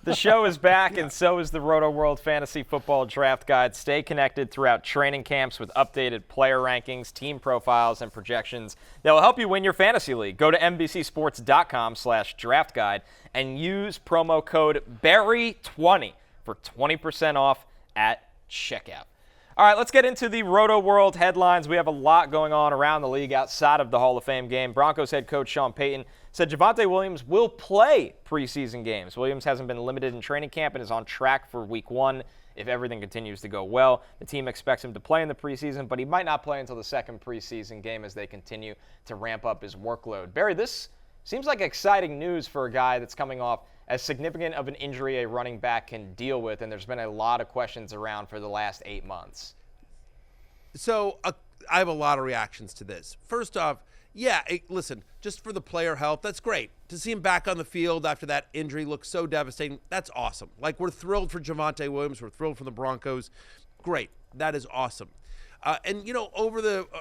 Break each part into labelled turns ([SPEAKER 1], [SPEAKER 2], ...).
[SPEAKER 1] The show is back, and so is the Rotoworld Fantasy Football Draft Guide. Stay connected throughout training camps with updated player rankings, team profiles, and projections that will help you win your fantasy league. Go to NBCSports.com/draft guide and use promo code BERRY20 for 20% off at checkout. All right, let's get into the Rotoworld headlines. We have a lot going on around the league outside of the Hall of Fame game. Broncos head coach Sean Payton said Javonte Williams will play preseason games. Williams hasn't been limited in training camp and is on track for week 1 if everything continues to go well. The team expects him to play in the preseason, but he might not play until the second preseason game as they continue to ramp up his workload. Barry, this seems like exciting news for a guy that's coming off as significant of an injury a running back can deal with, and there's been a lot of questions around for the last 8 months.
[SPEAKER 2] So I have a lot of reactions to this. First off, listen, just for the player health, that's great. To see him back on the field after that injury looks so devastating, that's awesome. Like, we're thrilled for Javonte Williams. We're thrilled for the Broncos. Great. That is awesome. And,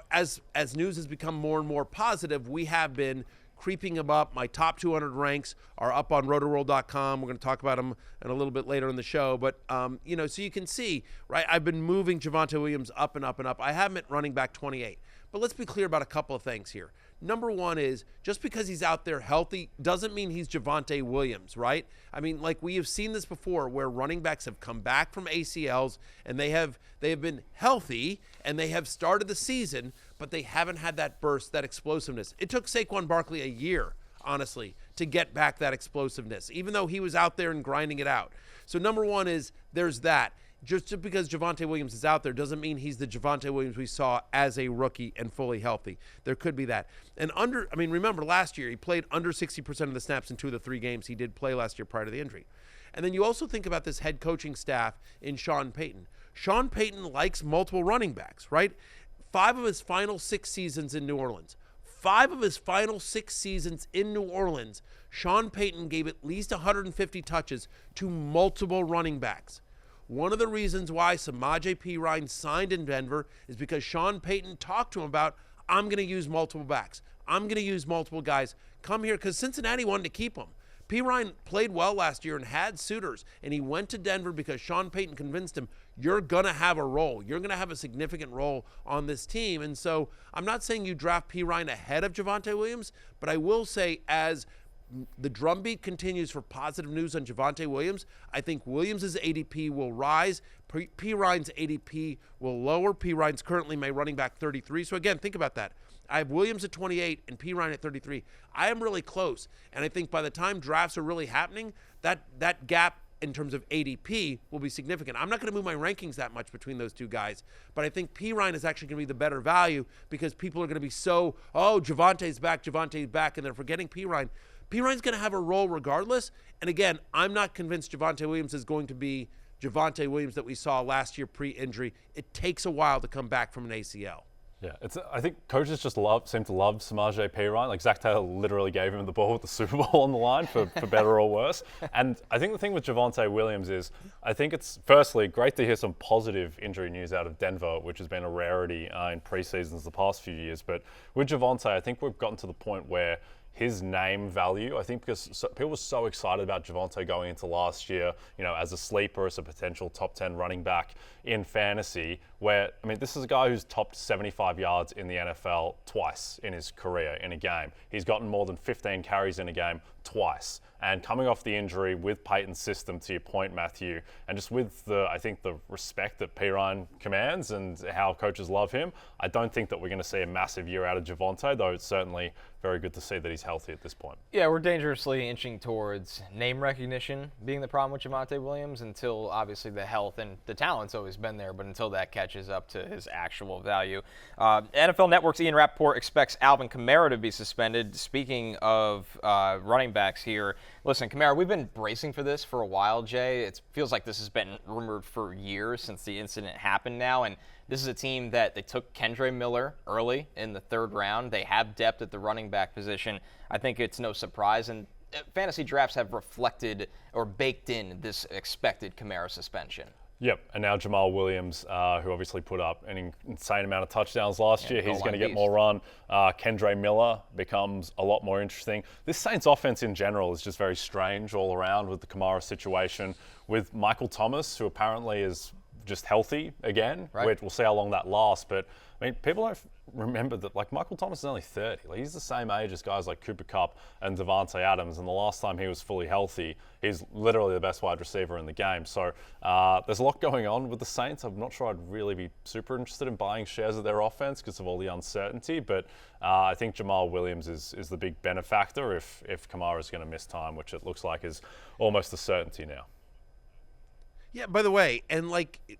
[SPEAKER 2] as news has become more and more positive, we have been creeping him up. My top 200 ranks are up on Rotoworld.com. We're going to talk about them in a little bit later in the show. But, so you can see, right, I've been moving Javonte Williams up and up and up. I have him at running back 28. But let's be clear about a couple of things here. Number one is, just because he's out there healthy doesn't mean he's Javonte Williams, right? I mean, like, we have seen this before where running backs have come back from ACLs and they have been healthy and they have started the season, but they haven't had that burst, that explosiveness. It took Saquon Barkley a year, honestly, to get back that explosiveness, even though he was out there and grinding it out. So number one is there's that. Just because Javonte Williams is out there doesn't mean he's the Javonte Williams we saw as a rookie and fully healthy. There could be that. And remember last year he played under 60% of the snaps in 2 of the 3 games he did play last year prior to the injury. And then you also think about this head coaching staff in Sean Payton. Sean Payton likes multiple running backs, right? 5 of his final 6 seasons in New Orleans. 5 of his final 6 seasons in New Orleans, Sean Payton gave at least 150 touches to multiple running backs. One of the reasons why Samaje Perine signed in Denver is because Sean Payton talked to him about, I'm going to use multiple backs. I'm going to use multiple guys. Come here, because Cincinnati wanted to keep him. Perine played well last year and had suitors, and he went to Denver because Sean Payton convinced him, you're going to have a role. You're going to have a significant role on this team. And so I'm not saying you draft Perine ahead of Javonte Williams, but I will say as the drumbeat continues for positive news on Javonte Williams, I think Williams' ADP will rise. Perine's ADP will lower. Perine's currently my running back 33. So again, think about that. I have Williams at 28 and Perine at 33. I am really close. And I think by the time drafts are really happening, that gap in terms of ADP will be significant. I'm not going to move my rankings that much between those two guys, but I think Perine is actually going to be the better value because people are going to be so, Javonte's back, and they're forgetting Perine. Perine's going to have a role regardless. And again, I'm not convinced Javonte Williams is going to be Javonte Williams that we saw last year pre-injury. It takes a while to come back from an ACL.
[SPEAKER 3] Yeah, I think coaches just seem to love Samaje Perine. Like, Zach Taylor literally gave him the ball with the Super Bowl on the line for better or worse. And I think the thing with Javonte Williams is, I think it's firstly great to hear some positive injury news out of Denver, which has been a rarity in preseasons the past few years. But with Javonte, I think we've gotten to the point where his name value, I think because people were so excited about Javonte going into last year, as a sleeper, as a potential top 10 running back in fantasy, where, this is a guy who's topped 75 yards in the NFL twice in his career in a game. He's gotten more than 15 carries in a game twice. And coming off the injury with Payton's system, to your point, Matthew, and just with the respect that Perine commands and how coaches love him, I don't think that we're going to see a massive year out of Javonte, though it's certainly very good to see that he's healthy at this point.
[SPEAKER 1] Yeah, we're dangerously inching towards name recognition being the problem with Javonte Williams until obviously the health and the talent's always been there, but until that catches up to his actual value. NFL Network's Ian Rappaport expects Alvin Kamara to be suspended. Speaking of running backs here, listen, Kamara, we've been bracing for this for a while, Jay. It feels like this has been rumored for years since the incident happened now, and this is a team that they took Kendre Miller early in the 3rd round. They have depth at the running back position. I think it's no surprise, and fantasy drafts have reflected or baked in this expected Kamara suspension.
[SPEAKER 3] Yep, and now Jamal Williams, who obviously put up an insane amount of touchdowns last year, he's going to get more run. Kendre Miller becomes a lot more interesting. This Saints offense in general is just very strange all around with the Kamara situation, with Michael Thomas, who apparently is just healthy again.
[SPEAKER 1] Right.
[SPEAKER 3] We'll see how long that lasts, but I mean, people don't remember that, like, Michael Thomas is only 30. Like, he's the same age as guys like Cooper Kupp and Davante Adams, and the last time he was fully healthy, he's literally the best wide receiver in the game. So there's a lot going on with the Saints. I'm not sure I'd really be super interested in buying shares of their offense because of all the uncertainty, but I think Jamal Williams is the big benefactor if Kamara is going to miss time, which it looks like is almost a certainty now.
[SPEAKER 2] Yeah, by the way, and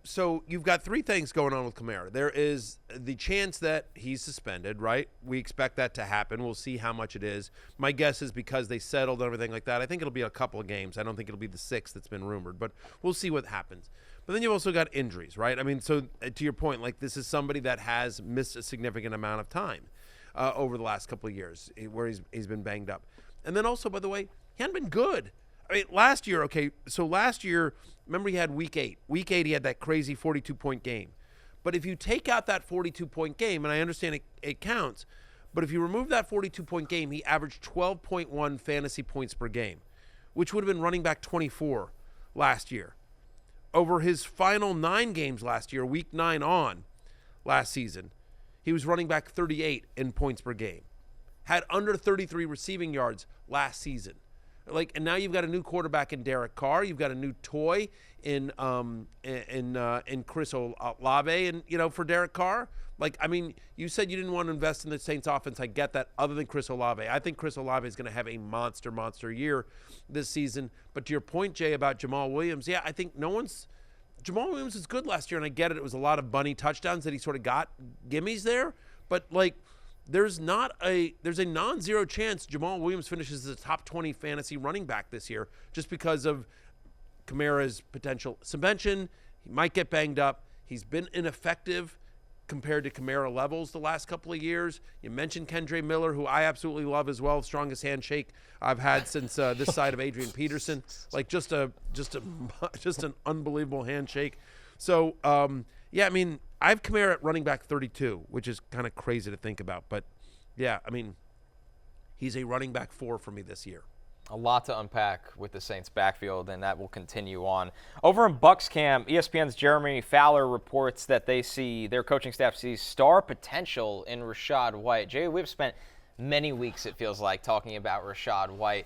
[SPEAKER 2] so you've got three things going on with Kamara. There is the chance that he's suspended, right? We expect that to happen. We'll see how much it is. My guess is because they settled and everything like that, I think it'll be a couple of games. I don't think it'll be the 6th that's been rumored, but we'll see what happens. But then you've also got injuries, right? I mean, so to your point, this is somebody that has missed a significant amount of time over the last couple of years where he's been banged up. And then also, by the way, he hadn't been good. I mean, last year, remember he had week 8. Week 8, he had that crazy 42-point game. But if you take out that 42-point game, and I understand it counts, but if you remove that 42-point game, he averaged 12.1 fantasy points per game, which would have been running back 24 last year. Over his final 9 games last year, week 9 on last season, he was running back 38 in points per game. Had under 33 receiving yards last season. And now you've got a new quarterback in Derek Carr. You've got a new toy in Chris Olave, and for Derek Carr. You said you didn't want to invest in the Saints offense. I get that. Other than Chris Olave, I think Chris Olave is going to have a monster year this season. But to your point, Jay, about Jamal Williams, I think Jamal Williams was good last year, and I get it. It was a lot of bunny touchdowns that he sort of got gimmies there, but there's a non-zero chance Jamal Williams finishes as a top 20 fantasy running back this year just because of Kamara's potential suspension. He might get banged up. He's been ineffective compared to Kamara levels the last couple of years. You mentioned Kendre Miller, who I absolutely love as well. Strongest handshake I've had since this side of Adrian Peterson. Just an unbelievable handshake. So, I have Kamara at running back 32, which is kind of crazy to think about. But, he's a running back 4 for me this year.
[SPEAKER 1] A lot to unpack with the Saints backfield, and that will continue on. Over in Bucs camp, ESPN's Jeremy Fowler reports that their coaching staff sees star potential in Rachaad White. Jay, we've spent many weeks, it feels like, talking about Rachaad White.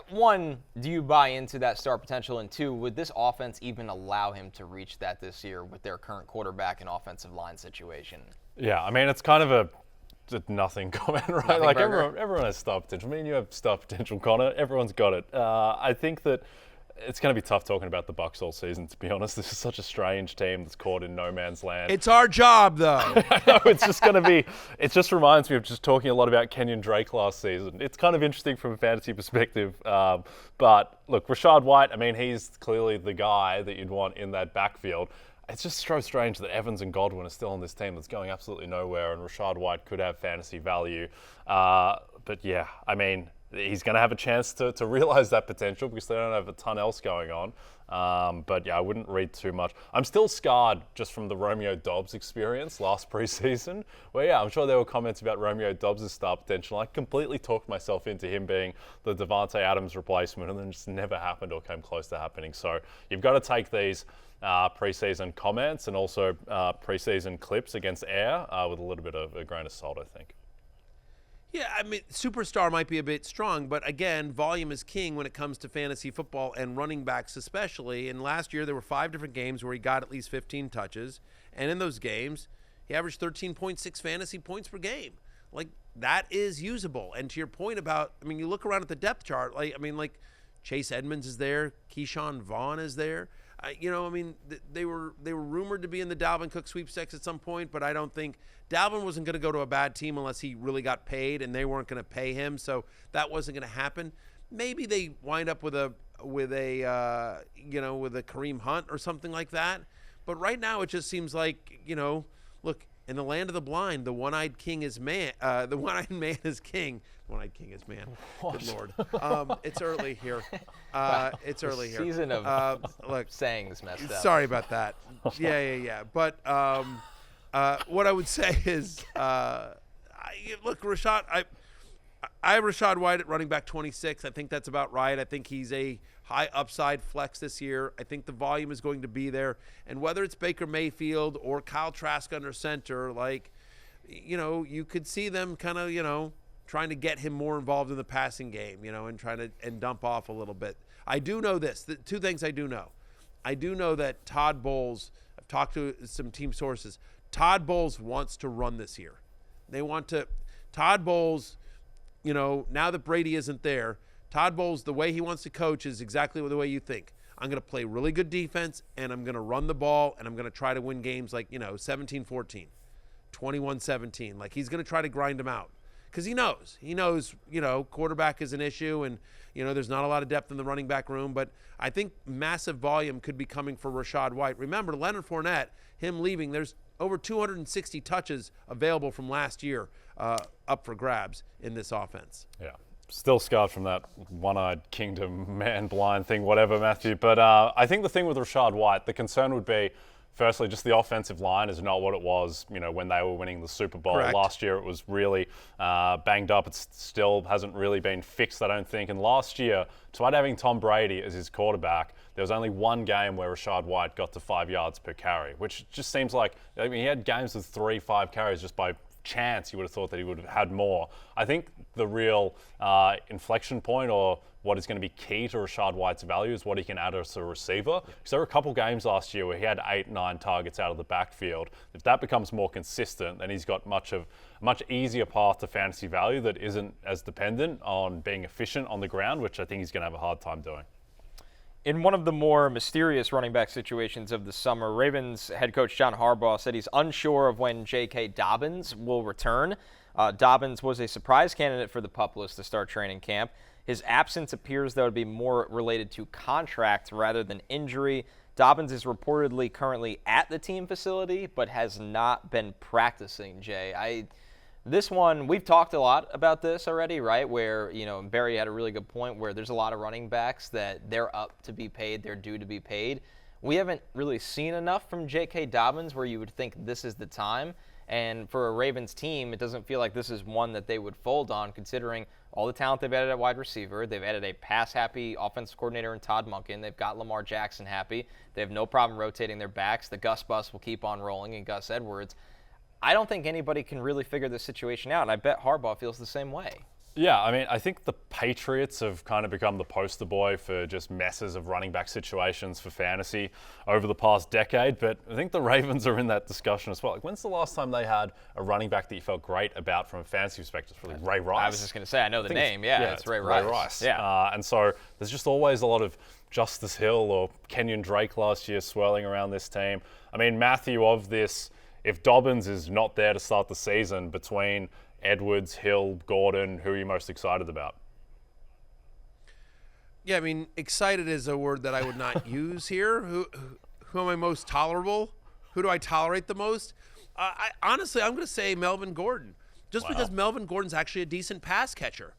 [SPEAKER 1] 1, do you buy into that star potential? And 2, would this offense even allow him to reach that this year with their current quarterback and offensive line situation?
[SPEAKER 3] Yeah, I mean, it's kind of a nothing comment, right?
[SPEAKER 1] Nothing
[SPEAKER 3] everyone has star potential. I mean, you have star potential, Connor. Everyone's got it. I think that it's going to be tough talking about the Bucs all season, to be honest. This is such a strange team that's caught in no man's land.
[SPEAKER 2] It's our job, though.
[SPEAKER 3] I know, it's just going to be, it just reminds me of just talking a lot about Kenyon Drake last season. It's kind of interesting from a fantasy perspective. But look, Rachaad White, I mean, he's clearly the guy that you'd want in that backfield. It's just so strange that Evans and Godwin are still on this team that's going absolutely nowhere, and Rachaad White could have fantasy value. But yeah, I mean, he's going to have a chance to realize that potential because they don't have a ton else going on. But yeah, I wouldn't read too much. I'm still scarred just from the Romeo Dobbs experience last preseason, where I'm sure there were comments about Romeo Dobbs' star potential. I completely talked myself into him being the Davante Adams replacement, and then it just never happened or came close to happening. So you've got to take these preseason comments and also preseason clips against air with a little bit of a grain of salt, I think.
[SPEAKER 2] Yeah, I mean, superstar might be a bit strong, but again, volume is king when it comes to fantasy football and running backs especially. And last year, there were 5 different games where he got at least 15 touches. And in those games, he averaged 13.6 fantasy points per game. That is usable. And to your point about, I mean, you look around at the depth chart, Chase Edmonds is there, Keyshawn Vaughn is there. They were rumored to be in the Dalvin Cook sweepstakes at some point, but I don't think Dalvin wasn't going to go to a bad team unless he really got paid, and they weren't going to pay him, so that wasn't going to happen. Maybe they wind up with a Kareem Hunt or something like that. But right now, it just seems like look, in the land of the blind, the one-eyed king is man. The one-eyed man is king. One-Eyed King is, man. Good Lord. It's early here. It's early here.
[SPEAKER 1] Season of
[SPEAKER 2] look,
[SPEAKER 1] sayings messed up.
[SPEAKER 2] Sorry about that. Yeah. But what I would say is, look, Rachaad, I have Rachaad White at running back 26. I think that's about right. I think he's a high upside flex this year. I think the volume is going to be there. And whether it's Baker Mayfield or Kyle Trask under center, you could see them kind of, trying to get him more involved in the passing game, and trying to dump off a little bit. I do know this. The two things I do know. I do know that Todd Bowles, I've talked to some team sources, Todd Bowles wants to run this year. Todd Bowles, now that Brady isn't there, Todd Bowles, the way he wants to coach is exactly the way you think. I'm going to play really good defense, and I'm going to run the ball, and I'm going to try to win games 17-14, 21-17. He's going to try to grind them out because he knows, quarterback is an issue, and, there's not a lot of depth in the running back room. But I think massive volume could be coming for Rachaad White. Remember, Leonard Fournette, him leaving, there's over 260 touches available from last year up for grabs in this offense.
[SPEAKER 3] Yeah. Still scarred from that one-eyed kingdom, man blind thing, whatever, Matthew. But I think the thing with Rachaad White, the concern would be, firstly, just the offensive line is not what it was, when they were winning the Super Bowl.
[SPEAKER 2] Correct.
[SPEAKER 3] Last year it was really banged up. It still hasn't really been fixed, I don't think. And last year, despite having Tom Brady as his quarterback, there was only one game where Rachaad White got to 5 yards per carry, which just seems like, he had games with 3-5 carries just by chance. You would have thought that he would have had more. I think the real inflection point, or what is going to be key to Rachaad White's value, is what he can add as a receiver. Because there were a couple games last year where he had 8-9 targets out of the backfield. If that becomes more consistent, then he's got much easier path to fantasy value that isn't as dependent on being efficient on the ground, which I think he's going to have a hard time doing.
[SPEAKER 1] In one of the more mysterious running back situations of the summer, Ravens head coach John Harbaugh said he's unsure of when J.K. Dobbins will return. Dobbins was a surprise candidate for the PUP list to start training camp. His absence appears, though, to be more related to contract rather than injury. Dobbins is reportedly currently at the team facility, but has not been practicing, Jay. This one, we've talked a lot about this already, right? Where, Barry had a really good point where there's a lot of running backs that they're up to be paid, they're due to be paid. We haven't really seen enough from J.K. Dobbins where you would think this is the time. And for a Ravens team, it doesn't feel like this is one that they would fold on, considering all the talent they've added at wide receiver. They've added a pass-happy offensive coordinator in Todd Monken. They've got Lamar Jackson happy. They have no problem rotating their backs. The Gus bus will keep on rolling, and Gus Edwards. I don't think anybody can really figure this situation out, and I bet Harbaugh feels the same way.
[SPEAKER 3] Yeah, I think the Patriots have kind of become the poster boy for just messes of running back situations for fantasy over the past decade, but I think the Ravens are in that discussion as well. When's the last time they had a running back that you felt great about from a fantasy perspective? Really, Ray Rice?
[SPEAKER 1] I was just going to say, I know the name. It's Ray Rice.
[SPEAKER 3] Yeah. And so there's just always a lot of Justice Hill or Kenyon Drake last year swirling around this team. Matthew, of this, if Dobbins is not there to start the season, between Edwards, Hill, Gordon, who are you most excited about?
[SPEAKER 2] Yeah, excited is a word that I would not use here. Who am I most tolerable? Who do I tolerate the most? Honestly, I'm going to say Melvin Gordon, just because Melvin Gordon's actually a decent pass catcher.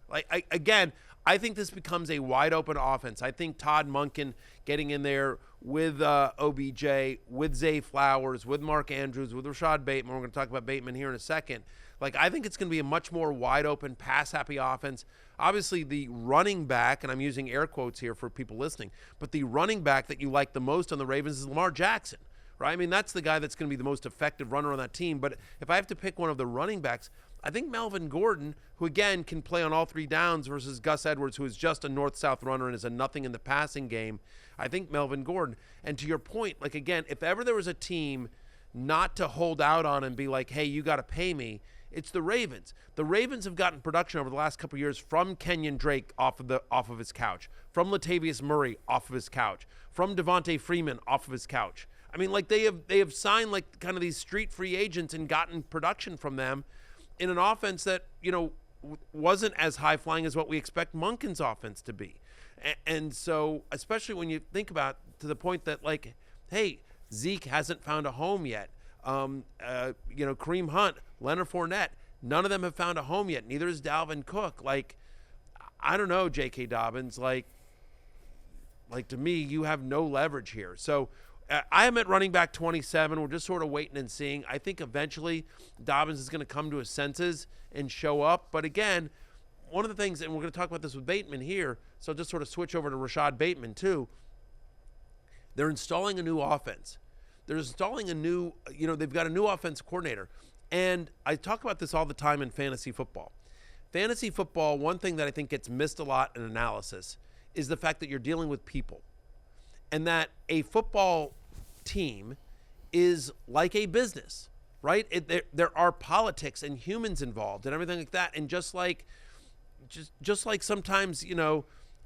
[SPEAKER 2] I think this becomes a wide open offense. I think Todd Monken getting in there with OBJ, with Zay Flowers, with Mark Andrews, with Rashad Bateman. We're going to talk about Bateman here in a second. I think it's going to be a much more wide open, pass happy offense. Obviously, the running back, and I'm using air quotes here for people listening, but the running back that you like the most on the Ravens is Lamar Jackson, right? That's the guy that's going to be the most effective runner on that team. But if I have to pick one of the running backs, I think Melvin Gordon, who again can play on all three downs, versus Gus Edwards, who is just a north-south runner and is a nothing in the passing game. I think Melvin Gordon. And to your point, again, if ever there was a team not to hold out on and be like, hey, you got to pay me, it's the Ravens. The Ravens have gotten production over the last couple of years from Kenyon Drake off of his couch, from Latavius Murray off of his couch, from Devontae Freeman off of his couch. They have signed kind of these street free agents and gotten production from them in an offense that, wasn't as high-flying as what we expect Monken's offense to be. And so, especially when you think about, to the point that, hey, Zeke hasn't found a home yet. Kareem Hunt, Leonard Fournette, None of them have found a home yet. Neither is Dalvin Cook. Like, I don't know, J.K. Dobbins. Like to me, you have no leverage here. So I am at running back 27. We're just sort of waiting and seeing. I think eventually Dobbins is going to come to his senses and show up. But again, one of the things, and we're going to talk about this with Bateman here, so I'll just sort of switch over to Rachaad Bateman too. They're installing a new offense. They're installing a new, they've got a new offense coordinator. And I talk about this all the time in fantasy football. Fantasy football, one thing that I think gets missed a lot in analysis is the fact that you're dealing with people. And that a football team is like a business, right? There are politics and humans involved and everything like that. And just like sometimes,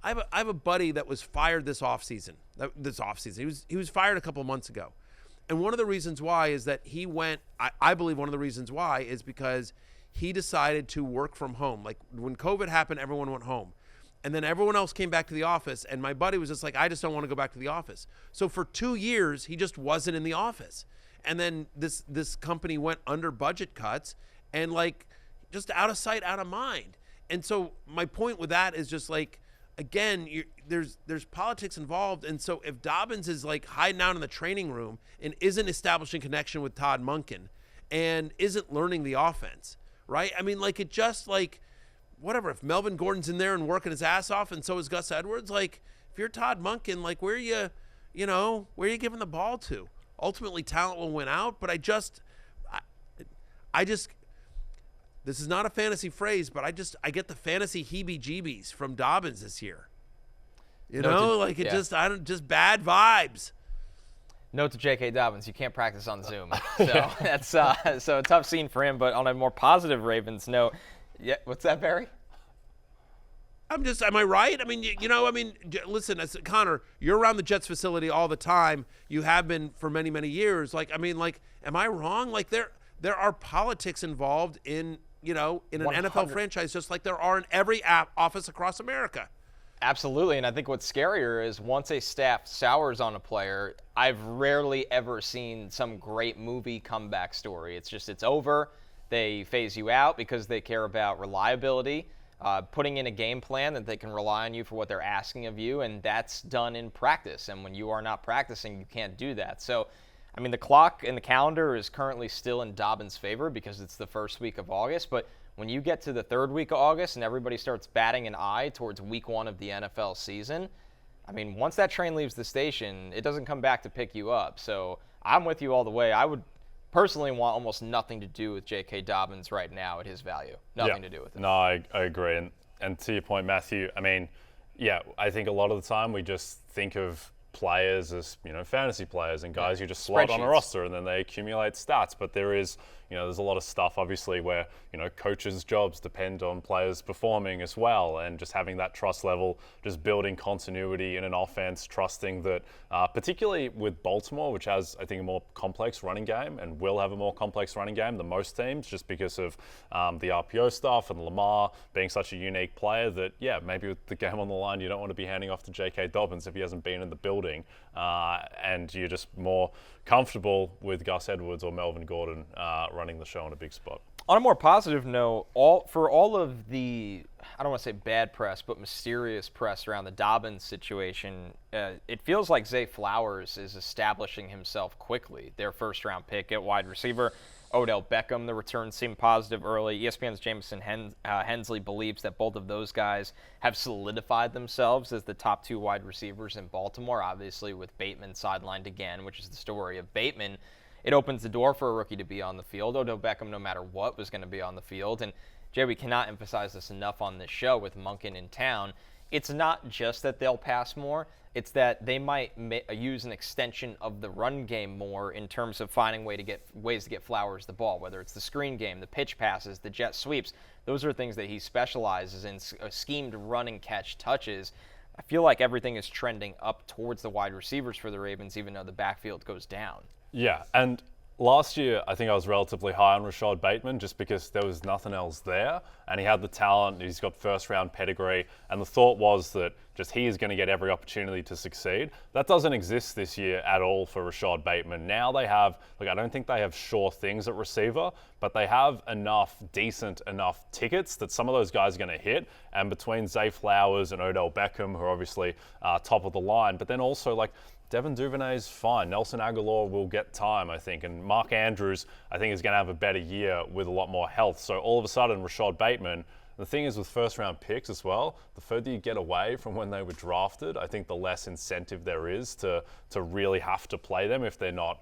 [SPEAKER 2] I have a buddy that was fired this offseason. He was fired a couple of months ago. And one of the reasons why is that he went, I believe one of the reasons why is because he decided to work from home. Like when COVID happened, everyone went home. And then everyone else came back to the office. And my buddy was just like, I just don't want to go back to the office. So for 2 years, he just wasn't in the office. And then this company went under budget cuts and like just out of sight, out of mind. And so my point with that is just like, again, there's politics involved. And so if Dobbins is like hiding out in the training room and isn't establishing connection with Todd Monken and isn't learning the offense, right? I mean, like it just like, whatever, if Melvin Gordon's in there and working his ass off and so is Gus Edwards, like if you're Todd Monken, like where are you giving the ball to? Ultimately, talent will win out, but I just, this is not a fantasy phrase, but I get the fantasy heebie-jeebies from Dobbins this year. Just bad vibes.
[SPEAKER 1] Note to J.K. Dobbins, you can't practice on Zoom. So that's so a tough scene for him. But on a more positive Ravens note, yeah, what's that, Barry?
[SPEAKER 2] Am I right? I mean, listen, Connor, you're around the Jets facility all the time. You have been for many, many years. Am I wrong? Like there are politics involved in an
[SPEAKER 1] 100.
[SPEAKER 2] NFL franchise, just like there are in every office across America.
[SPEAKER 1] Absolutely, and I think what's scarier is once a staff sours on a player, I've rarely ever seen some great movie comeback story. It's over. They phase you out because they care about reliability, putting in a game plan that they can rely on you for what they're asking of you, and that's done in practice. And when you are not practicing, you can't do that. So, I mean, the clock and the calendar is currently still in Dobbins' favor because it's the first week of August, but when you get to the third week of August and everybody starts batting an eye towards week 1 of the NFL season, I mean, once that train leaves the station, it doesn't come back to pick you up. So I'm with you all the way. I would personally want almost nothing to do with J.K. Dobbins right now at his value. Nothing to do with it.
[SPEAKER 3] No, I agree. And to your point, Matthew, I mean, I think a lot of the time we just think of players as, fantasy players and guys who just slot on a roster and then they accumulate stats. But there is, there's a lot of stuff obviously where, coaches' jobs depend on players performing as well, and just having that trust level, just building continuity in an offense, trusting that, particularly with Baltimore, which has, I think, a more complex running game and will have a more complex running game than most teams just because of the RPO stuff and Lamar being such a unique player that, maybe with the game on the line, you don't want to be handing off to J.K. Dobbins if he hasn't been in the building, and you're just more comfortable with Gus Edwards or Melvin Gordon running the show in a big spot.
[SPEAKER 1] On a more positive note, for all of the, I don't want to say bad press, but mysterious press around the Dobbins situation, it feels like Zay Flowers is establishing himself quickly. Their first-round pick at wide receiver, Odell Beckham, the return seemed positive early. ESPN's Jamison Hensley believes that both of those guys have solidified themselves as the top 2 wide receivers in Baltimore, obviously with Bateman sidelined again, which is the story of Bateman. It opens the door for a rookie to be on the field. Odell Beckham, no matter what, was going to be on the field. And, Jay, we cannot emphasize this enough on this show with Monken in town. It's not just that they'll pass more. It's that they might use an extension of the run game more in terms of finding ways to get Flowers the ball, whether it's the screen game, the pitch passes, the jet sweeps. Those are things that he specializes in, schemed run and catch touches. I feel like everything is trending up towards the wide receivers for the Ravens, even though the backfield goes down.
[SPEAKER 3] Yeah, and last year, I think I was relatively high on Rachaad Bateman just because there was nothing else there. And he had the talent, he's got first-round pedigree. And the thought was that just he is going to get every opportunity to succeed. That doesn't exist this year at all for Rachaad Bateman. Now they have, I don't think they have sure things at receiver, but they have decent enough tickets that some of those guys are going to hit. And between Zay Flowers and Odell Beckham, who are obviously top of the line, but then also Devin Duvernay's fine. Nelson Aguilar will get time, I think. And Mark Andrews, I think, is going to have a better year with a lot more health. So all of a sudden, Rachaad Bateman, the thing is with first-round picks as well, the further you get away from when they were drafted, I think the less incentive there is to really have to play them if they're not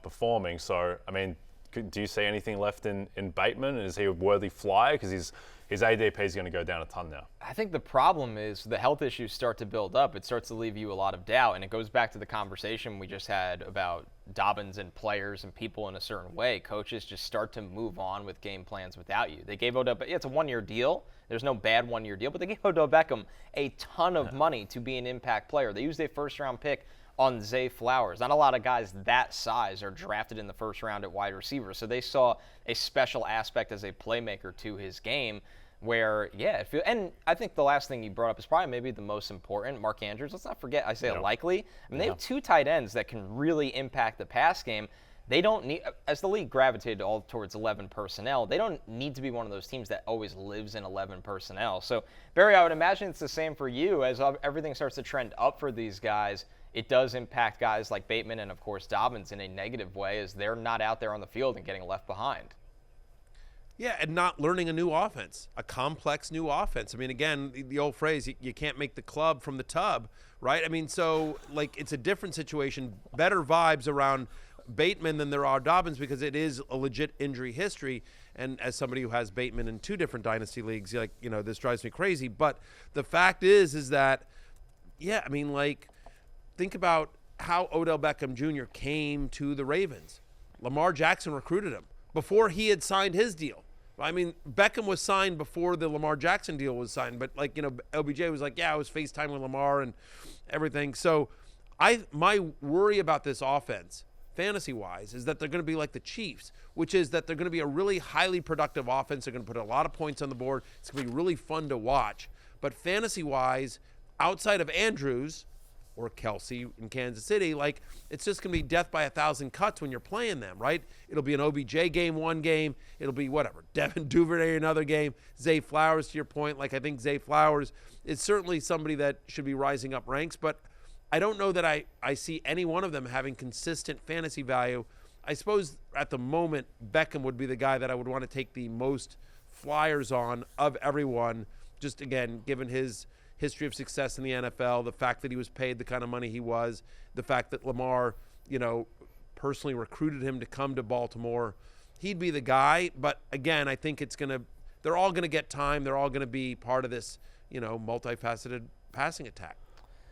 [SPEAKER 3] performing. So, I mean, do you see anything left in Bateman? Is he a worthy flyer? Because his ADP is going to go down a ton now.
[SPEAKER 1] I think the problem is the health issues start to build up. It starts to leave you a lot of doubt, and it goes back to the conversation we just had about Dobbins and players and people in a certain way. Coaches just start to move on with game plans without you. They gave Odell Beckham, it's a one-year deal. There's no bad one-year deal, but they gave Odell Beckham a ton of money to be an impact player. They used their first-round pick on Zay Flowers. Not a lot of guys that size are drafted in the first round at wide receiver, so they saw a special aspect as a playmaker to his game where, and I think the last thing you brought up is probably maybe the most important, Mark Andrews. Let's not forget Isaiah Likely. I mean, they have two tight ends that can really impact the pass game. They don't need, as the league gravitated all towards 11 personnel, they don't need to be one of those teams that always lives in 11 personnel. So, Barry, I would imagine it's the same for you. As everything starts to trend up for these guys, it does impact guys like Bateman and, of course, Dobbins in a negative way as they're not out there on the field and getting left behind.
[SPEAKER 2] Yeah, and not learning a new offense, a complex new offense. I mean, again, the old phrase, you can't make the club from the tub, right? I mean, so, it's a different situation, better vibes around Bateman than there are Dobbins because it is a legit injury history. And as somebody who has Bateman in two different dynasty leagues, this drives me crazy. But the fact is that, think about how Odell Beckham Jr. came to the Ravens. Lamar Jackson recruited him before he had signed his deal. I mean, Beckham was signed before the Lamar Jackson deal was signed, but LBJ was I was FaceTime with Lamar and everything. So my worry about this offense, fantasy-wise, is that they're going to be like the Chiefs, which is that they're going to be a really highly productive offense. They're going to put a lot of points on the board. It's going to be really fun to watch. But fantasy-wise, outside of Andrews or Kelsey in Kansas City, it's just going to be death by 1,000 cuts when you're playing them, right? It'll be an OBJ game one game. It'll be whatever. Devin Duvernay another game. Zay Flowers, to your point. I think Zay Flowers is certainly somebody that should be rising up ranks, but I don't know that I see any one of them having consistent fantasy value. I suppose at the moment, Beckham would be the guy that I would want to take the most flyers on of everyone, just again, given his history of success in the NFL, the fact that he was paid the kind of money he was, the fact that Lamar, personally recruited him to come to Baltimore. He'd be the guy, but again, I think they're all going to get time. They're all going to be part of this, multifaceted passing attack.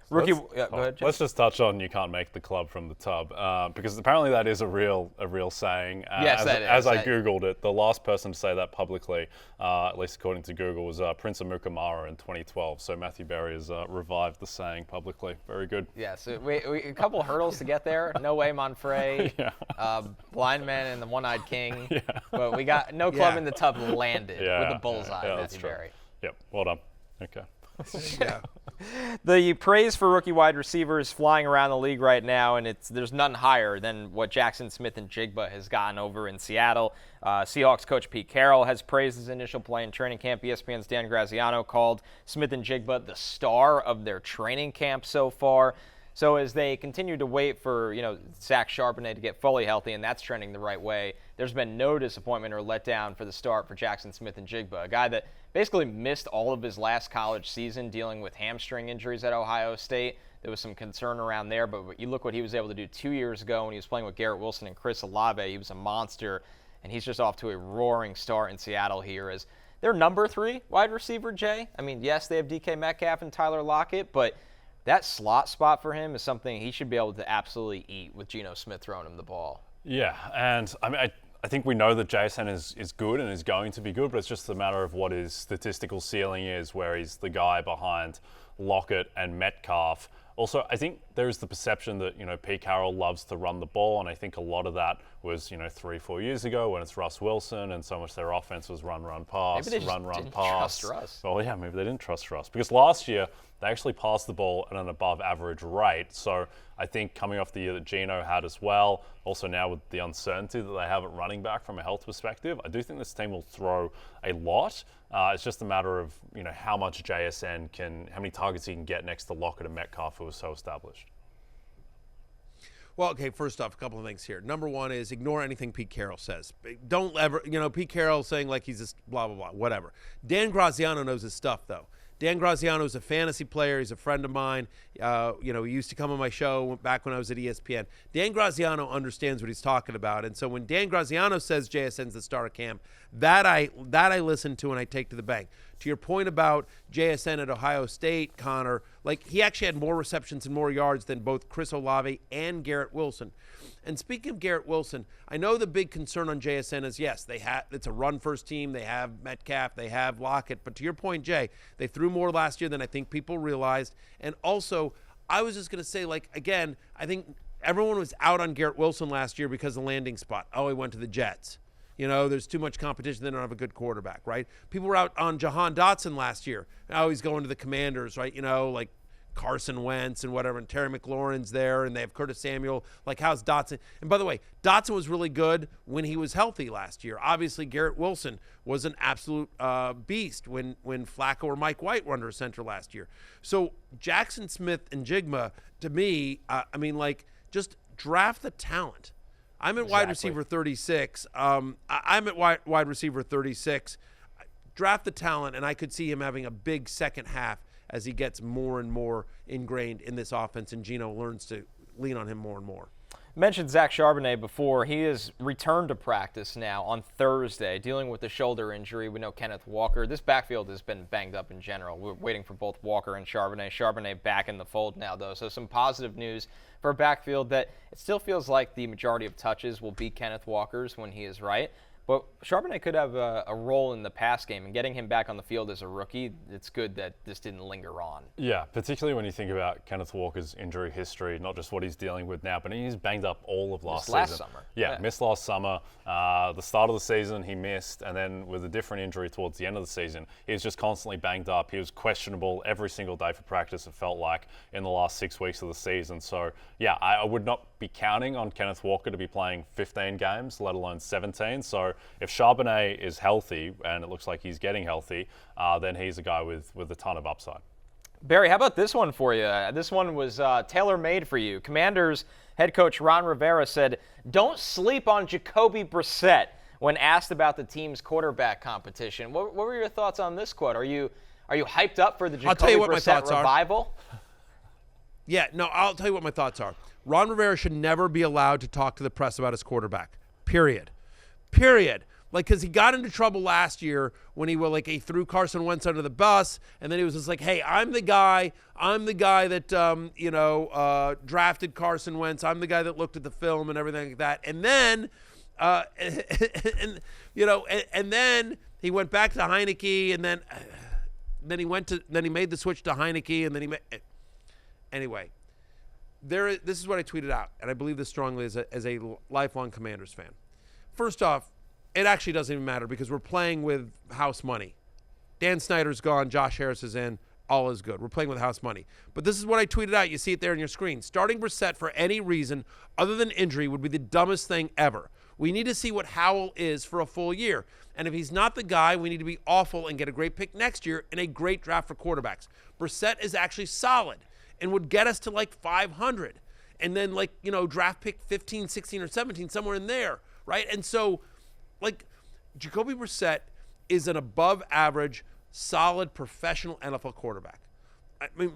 [SPEAKER 1] Rookie, go ahead, Jim.
[SPEAKER 3] Let's just touch on you can't make the club from the tub because apparently that is a real saying.
[SPEAKER 1] Yes, that is.
[SPEAKER 3] As I Googled it, the last person to say that publicly, at least according to Google, was Prince Amukamara in 2012. So Matthew Berry has revived the saying publicly. Very good.
[SPEAKER 1] Yeah, so we a couple hurdles to get there. No way, Monfrey, Blind Man and the One-Eyed King. Yeah. But we got no club in the tub landed with the bullseye, Matthew Berry.
[SPEAKER 3] Yep, well done. Okay.
[SPEAKER 2] Yeah.
[SPEAKER 1] The praise for rookie wide receivers flying around the league right now, and there's none higher than what Jackson Smith-Njigba has gotten over in Seattle. Seahawks coach Pete Carroll has praised his initial play in training camp. ESPN's Dan Graziano called Smith-Njigba the star of their training camp so far. So as they continue to wait for, Zach Charbonnet to get fully healthy, and that's trending the right way, there's been no disappointment or letdown for the start for Jackson Smith-Njigba, a guy that basically missed all of his last college season dealing with hamstring injuries at Ohio State. There was some concern around there, but you look what he was able to do 2 years ago when he was playing with Garrett Wilson and Chris Olave. He was a monster, and he's just off to a roaring start in Seattle here as their number 3 wide receiver, Jay. I mean, yes, they have DK Metcalf and Tyler Lockett, but that slot spot for him is something he should be able to absolutely eat with Geno Smith throwing him the ball. Yeah,
[SPEAKER 3] and I think we know that Jason is good and is going to be good, but it's just a matter of what his statistical ceiling is, where he's the guy behind Lockett and Metcalf. Also, I think there's the perception that, Pete Carroll loves to run the ball, and I think a lot of that was, 3-4 years ago when it's Russ Wilson and so much their offense was run, pass,
[SPEAKER 1] Maybe they
[SPEAKER 3] run,
[SPEAKER 1] didn't
[SPEAKER 3] pass.
[SPEAKER 1] trust Russ.
[SPEAKER 3] Well, yeah, maybe they didn't trust Russ because last year they actually passed the ball at an above average rate. So I think coming off the year that Geno had as well, also now with the uncertainty that they have at running back from a health perspective, I do think this team will throw a lot. It's just a matter of, how much JSN how many targets he can get next to Lockett and Metcalf, who was so established.
[SPEAKER 2] Well, okay, first off, a couple of things here. Number one is ignore anything Pete Carroll says. Don't ever, Pete Carroll saying like he's just blah, blah, blah, whatever. Dan Graziano knows his stuff, though. Dan Graziano is a fantasy player. He's a friend of mine. He used to come on my show back when I was at ESPN. Dan Graziano understands what he's talking about. And so when Dan Graziano says JSN's the star of camp, that I listen to and I take to the bank. To your point about JSN at Ohio State, Connor, he actually had more receptions and more yards than both Chris Olave and Garrett Wilson. And speaking of Garrett Wilson, I know the big concern on JSN is, yes, it's a run-first team. They have Metcalf. They have Lockett. But to your point, Jay, they threw more last year than I think people realized. And also, I was just going to say, again, I think everyone was out on Garrett Wilson last year because of the landing spot. Oh, he went to the Jets. There's too much competition. They don't have a good quarterback, right? People were out on Jahan Dotson last year. Oh, he's going to the Commanders, right? Carson Wentz and whatever, and Terry McLaurin's there, and they have Curtis Samuel. How's Dotson? And by the way, Dotson was really good when he was healthy last year. Obviously, Garrett Wilson was an absolute beast when Flacco or Mike White were under center last year. So Jackson Smith and Jigma, to me, just draft the talent. I'm at wide receiver 36. I'm at wide receiver 36. Draft the talent, and I could see him having a big second half as he gets more and more ingrained in this offense and Geno learns to lean on him more and more.
[SPEAKER 1] Mentioned Zach Charbonnet before. He has returned to practice now on Thursday, dealing with the shoulder injury. We know Kenneth Walker. This backfield has been banged up in general. We're waiting for both Walker and Charbonnet. Charbonnet back in the fold now, though. So some positive news for a backfield that it still feels like the majority of touches will be Kenneth Walker's when he is right. But Charbonnet could have a role in the pass game, and getting him back on the field as a rookie, it's good that this didn't linger on.
[SPEAKER 3] Yeah, particularly when you think about Kenneth Walker's injury history, not just what he's dealing with now, but he's banged up all of last
[SPEAKER 1] summer.
[SPEAKER 3] Yeah, missed last summer. The start of the season, he missed, and then with a different injury towards the end of the season, he was just constantly banged up. He was questionable every single day for practice, it felt like, in the last 6 weeks of the season. So, yeah, I would not be counting on Kenneth Walker to be playing 15 games, let alone 17. So if Charbonnet is healthy, and it looks like he's getting healthy, then he's a guy with a ton of upside.
[SPEAKER 1] Barry, how about this one for you? This one was tailor-made for you. Commanders head coach Ron Rivera said, "Don't sleep on Jacoby Brissett," when asked about the team's quarterback competition. What were your thoughts on this quote? Are you hyped up for the Jacoby Brissett revival?
[SPEAKER 2] Yeah, no, I'll tell you what my thoughts are. Ron Rivera should never be allowed to talk to the press about his quarterback. Period. Because he got into trouble last year when he threw Carson Wentz under the bus, and then he was just like, "Hey, I'm the guy that drafted Carson Wentz. I'm the guy that looked at the film and everything like that." And then, and then he went back to Heineke, and then he made the switch to Heineke, and then anyway. This is what I tweeted out, and I believe this strongly as a lifelong Commanders fan. First off, it actually doesn't even matter because we're playing with house money. Dan Snyder's gone. Josh Harris is in. All is good. We're playing with house money. But this is what I tweeted out. You see it there on your screen. Starting Brissett for any reason other than injury would be the dumbest thing ever. We need to see what Howell is for a full year. And if he's not the guy, we need to be awful and get a great pick next year in a great draft for quarterbacks. Brissett is actually solid and would get us to 500. And then draft pick 15, 16, or 17, somewhere in there, right? And so, Jacoby Brissett is an above-average, solid, professional NFL quarterback. I mean,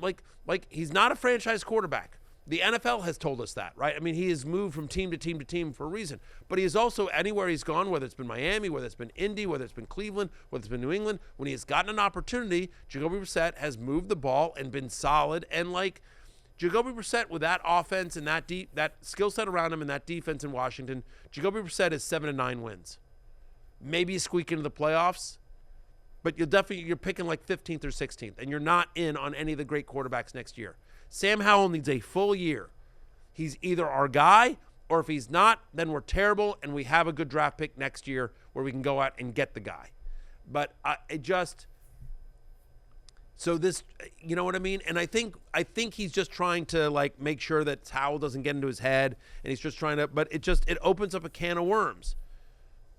[SPEAKER 2] he's not a franchise quarterback. The NFL has told us that, right? I mean, he has moved from team to team to team for a reason. But he is also, anywhere he's gone, whether it's been Miami, whether it's been Indy, whether it's been Cleveland, whether it's been New England, when he has gotten an opportunity, Jacoby Brissett has moved the ball and been solid. And, Jacoby Brissett with that offense and that skill set around him and that defense in Washington, Jacoby Brissett is 7-9 wins. Maybe you squeak into the playoffs, but you're picking 15th or 16th, and you're not in on any of the great quarterbacks next year. Sam Howell needs a full year. He's either our guy, or if he's not, then we're terrible and we have a good draft pick next year where we can go out and get the guy. But so this, you know what I mean? And I think he's just trying to like make sure that Howell doesn't get into his head, and he's just trying to, but it opens up a can of worms.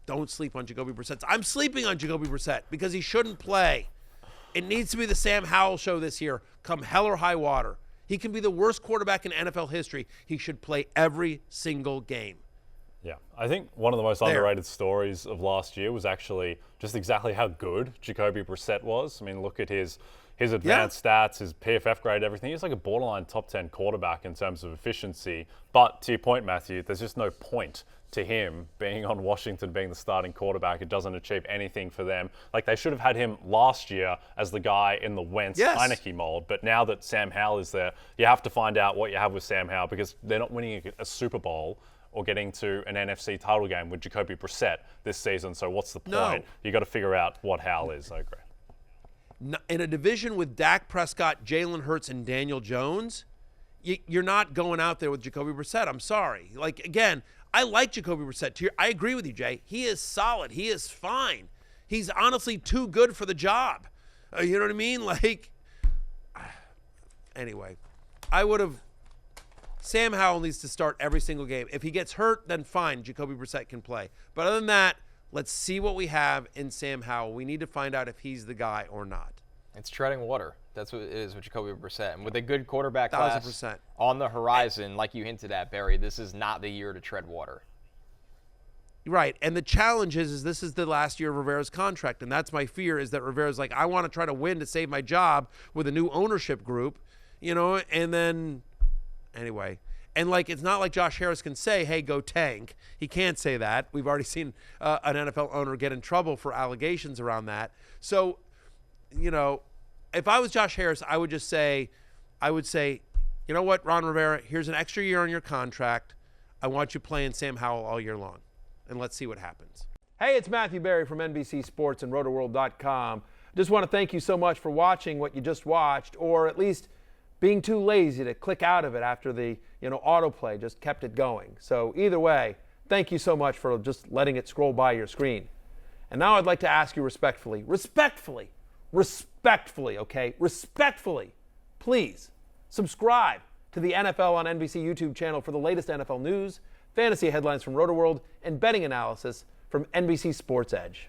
[SPEAKER 2] Don't sleep on Jacoby Brissett. I'm sleeping on Jacoby Brissett because he shouldn't play. It needs to be the Sam Howell show this year, come hell or high water. He can be the worst quarterback in NFL history. He should play every single game.
[SPEAKER 3] Yeah, I think one of the most underrated stories of last year was actually just exactly how good Jacoby Brissett was. I mean, look at his advanced stats, his PFF grade, everything. He's like a borderline top 10 quarterback in terms of efficiency. But to your point, Matthew, there's just no point to him being on Washington, being the starting quarterback. It doesn't achieve anything for them. Like, they should have had him last year as the guy in the Wentz-Heineke mold. But now that Sam Howell is there, you have to find out what you have with Sam Howell, because they're not winning a Super Bowl or getting to an NFC title game with Jacoby Brissett this season. So what's the point?
[SPEAKER 2] No.
[SPEAKER 3] You got to figure out what Howell is. I agree.
[SPEAKER 2] In a division with Dak Prescott, Jalen Hurts, and Daniel Jones, you're not going out there with Jacoby Brissett. I'm sorry. Like, again, I like Jacoby Brissett. I agree with you, Jay. He is solid. He is fine. He's honestly too good for the job. You know what I mean? Like, anyway, Sam Howell needs to start every single game. If he gets hurt, then fine, Jacoby Brissett can play. But other than that, let's see what we have in Sam Howell. We need to find out if he's the guy or not.
[SPEAKER 1] It's treading water. That's what it is with Jacoby Brissett. And with a good quarterback class
[SPEAKER 2] 1,000%.
[SPEAKER 1] on the horizon, like you hinted at, Barry, this is not the year to tread water.
[SPEAKER 2] Right. And the challenge is this is the last year of Rivera's contract. And that's my fear, is that Rivera's like, I want to try to win to save my job with a new ownership group, and then anyway. And, like, it's not like Josh Harris can say, hey, go tank. He can't say that. We've already seen an NFL owner get in trouble for allegations around that. So, if I was Josh Harris, I would say, you know what, Ron Rivera, here's an extra year on your contract. I want you playing Sam Howell all year long. And let's see what happens. Hey, it's Matthew Berry from NBC Sports and Rotoworld.com. Just want to thank you so much for watching what you just watched, or at least being too lazy to click out of it after the autoplay just kept it going. So either way, thank you so much for just letting it scroll by your screen. And now I'd like to ask you respectfully, okay? Respectfully, please subscribe to the NFL on NBC YouTube channel for the latest NFL news, fantasy headlines from Rotoworld, and betting analysis from NBC Sports Edge.